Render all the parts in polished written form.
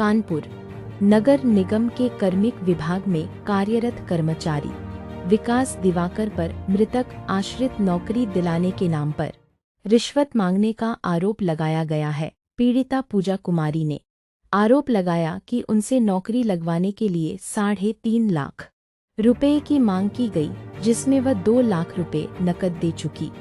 कानपुर नगर निगम के कार्मिक विभाग में कार्यरत कर्मचारी विकास दिवाकर पर मृतक आश्रित नौकरी दिलाने के नाम पर रिश्वत मांगने का आरोप लगाया गया है। पीड़िता पूजा कुमारी ने आरोप लगाया कि उनसे नौकरी लगवाने के लिए 3.5 लाख रुपए की मांग की गई, जिसमें वह 2 लाख रुपए नकद दे चुकी।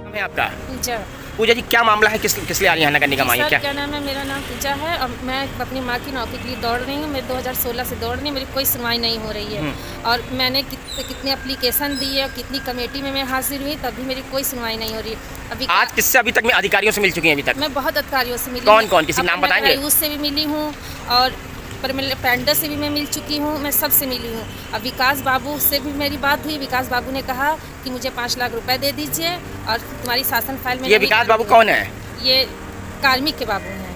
है आपका? पूजा। पूजा जी, क्या मामला है? किस लिए आ रही है नगर निगम आई है? क्या नाम है? मेरा नाम पूजा है और मैं अपनी माँ की नौकरी के लिए दौड़ रही हूँ। मैं 2016 से दौड़ रही हूँ, मेरी कोई सुनवाई नहीं हो रही है और मैंने कितनी एप्लीकेशन दी है, कितनी कमेटी में मैं हाजिर हुई, तब भी मेरी कोई सुनवाई नहीं हो रही है। अभी आज किससे अभी तक में अधिकारियों से मिल चुकी हैं? अभी तक मैं बहुत अधिकारियों से मिली। कौन कौन? किसी नाम बताएंगे? उससे भी मिली हूँ और पेंडर से भी मैं मिल चुकी हूँ, मैं सबसे मिली हूँ। अब विकास बाबू से भी मेरी बात हुई। विकास बाबू ने कहा कि मुझे 5 लाख रुपए दे दीजिए और तुम्हारी शासन फाइल में। ये विकास बाबू कौन है? ये कार्मिक के बाबू हैं।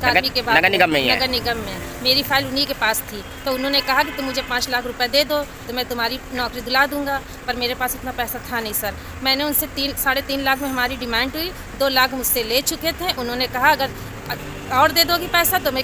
कार्मिक के बाबू नगर निगम में ही है? नगर निगम में। मेरी फाइल उन्हीं के पास थी, तो उन्होंने कहा कि तुम मुझे 5 लाख रुपए दे दो तो मैं तुम्हारी नौकरी दिला दूंगा, पर मेरे पास इतना पैसा था नहीं सर। मैंने उनसे 3.5 लाख में हमारी डिमांड हुई, 2 लाख मुझसे ले चुके थे। उन्होंने कहा अगर और दे दोगी पैसा तो मैं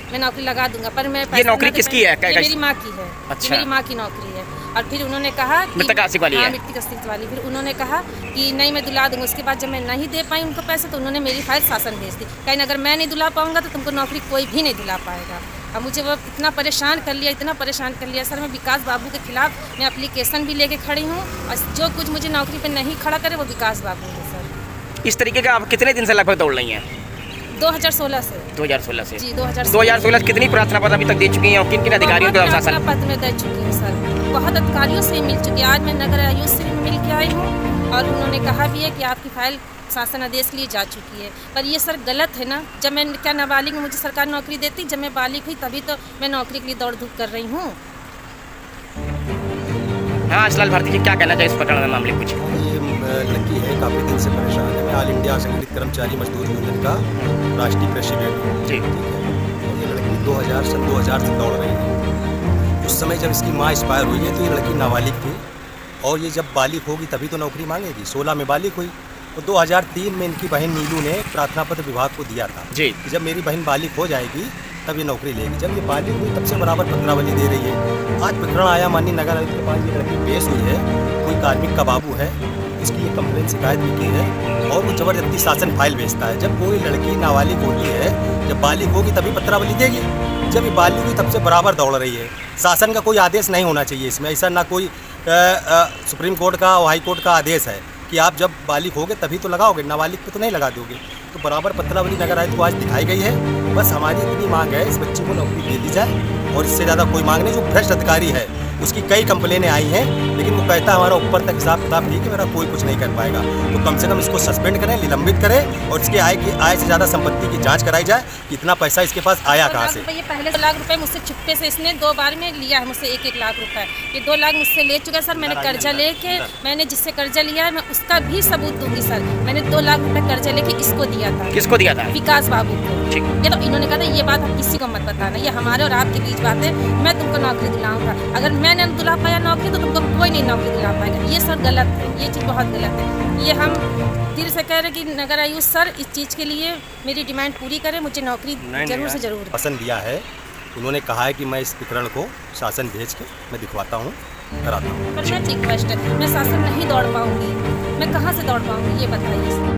मैं नौकरी लगा दूंगा, पर मैं ये नौकरी किसकी है? ये मेरी माँ की है। अच्छा। मेरी माँ की नौकरी है। और फिर उन्होंने कहा मृतक आशिक वाली है? मृतक आशिक वाली। फिर उन्होंने कहा कि नहीं मैं दिला दूंगा। उसके बाद जब मैं नहीं दे पाई उनको पैसे, तो उन्होंने मेरी फाइल शासन भेज दी। कहीं अगर मैं नहीं दिला पाऊंगा तो तुमको नौकरी कोई भी नहीं दिला पाएगा। अब मुझे वो इतना परेशान कर लिया, इतना परेशान कर लिया सर। मैं विकास बाबू के खिलाफ मैं एप्लीकेशन भी लेके खड़ी हूँ और जो कुछ मुझे नौकरी पर नहीं खड़ा करे वो विकास बाबू है सर। इस तरीके का आप कितने दिन से लगभग दौड़ रही हैं? 2016 से। 2016 से जी, 2016 कितनी प्रार्थना पत्र अभी तक दे चुकी हैं और किन किन अधिकारियों के शासन पत्र में दे चुकी हूँ सर? बहुत अधिकारियों से मिल चुकी है। आज मैं नगर आयुक्त से भी मिल के आई हूँ और उन्होंने कहा भी है कि आपकी फाइल शासन आदेश के लिए जा चुकी है। पर ये सर गलत है ना। जब मैं क्या नाबालिग में मुझे सरकार नौकरी देती? जब मैं बालिग हुई तभी तो मैं नौकरी के लिए दौड़ धूप कर रही हूँ। हाँ, असलाल भारती जी, क्या कहना चाहिए इस प्रकरण में मामले कुछ? ये लड़की है, काफ़ी दिन से परेशान है। मैं ऑल इंडिया असंगठित कर्मचारी मजदूर यूनियन का राष्ट्रीय प्रेसिडेंट हूँ। जी। ठीक है। और ये लड़की 2000 से दौड़ रही है। उस समय जब इसकी माँ एक्सपायर हुई है तो ये लड़की नाबालिग थी और ये जब बालिग होगी तभी तो नौकरी मांगेगी। 16 में बालिग हुई तो 2003 में इनकी बहन नीलू ने प्रार्थना पत्र विभाग को दिया था जी कि जब मेरी बहन बालिग हो जाएगी तब ये नौकरी लेगी। जब ये बालिग हुई तब से बराबर पत्रावली दे रही है। आज प्रकरण आया माननीय नगर आयुक्त के पास, ये लड़की पेश हुई है। कोई कार्मिक का बाबू है, इसकी ये कंप्लेंट शिकायत भी की है और वो जबरदस्ती शासन फाइल भेजता है। जब कोई लड़की नाबालिग होती है, जब बालिग होगी तभी पत्रावली देगी। जब ये बालिग हुई तब से बराबर दौड़ रही है। शासन का कोई आदेश नहीं होना चाहिए इसमें। ऐसा ना कोई सुप्रीम कोर्ट का और हाई कोर्ट का आदेश है कि आप जब बालिग होगे तभी तो लगाओगे, नाबालिग पे तो नहीं लगा दोगे। तो बराबर पत्रावली नगर आयुक्त को आज दिखाई गई है। बस हमारी इतनी मांग है, इस बच्ची को नौकरी दे दी जाए और इससे ज़्यादा कोई मांग नहीं। जो भ्रष्ट अधिकारी है उसकी कई कंप्लेनें आई हैं, लेकिन वो कहता है हमारा ऊपर तक हिसाब किताब ठीक है, मेरा कोई कुछ नहीं कर पाएगा। तो कम से कम इसको सस्पेंड करें, निलंबित करें और इसके आय से ज़्यादा संपत्ति की जांच कराई जाए कि इतना पैसा इसके पास आया कहाँ से। ये पहले 2 लाख रुपए मुझसे छुपे से इसने 2 बार में लिया है मुझसे 1-1 लाख रुपए। ये 2 लाख मुझसे ले चुका है सर। मैंने कर्जा लेके, मैंने जिससे कर्जा लिया है मैं उसका भी सबूत दूंगी सर। मैंने 2 लाख रुपए कर्जा लेके इसको दिया था। किसको दिया था? विकास बाबू को। ठीक। ये तो इन्होंने कहा था ये बात आप किसी को मत बताना, ये हमारे और आपके बीच बात है। मैं तुमको नौकरी दिलाऊंगा, अगर मैंने दिला पाया नौकरी तो तुमको कोई नहीं नौकरी दिला पाएगा। ये सर गलत है, ये चीज़ बहुत गलत है। ये हम दिल से कह रहे हैं कि नगर आयुक्त सर इस चीज़ के लिए मेरी डिमांड पूरी करें, मुझे नौकरी जरूर से जरूर। पसंद दिया है, उन्होंने कहा है कि मैं इस प्रकरण को शासन भेज के मैं दिखवाता हूँ, कराता हूँ। पर मैं रिक्वेस्ट है, मैं शासन नहीं दौड़ पाऊंगी, मैं कहाँ से दौड़ पाऊंगी ये बताइए।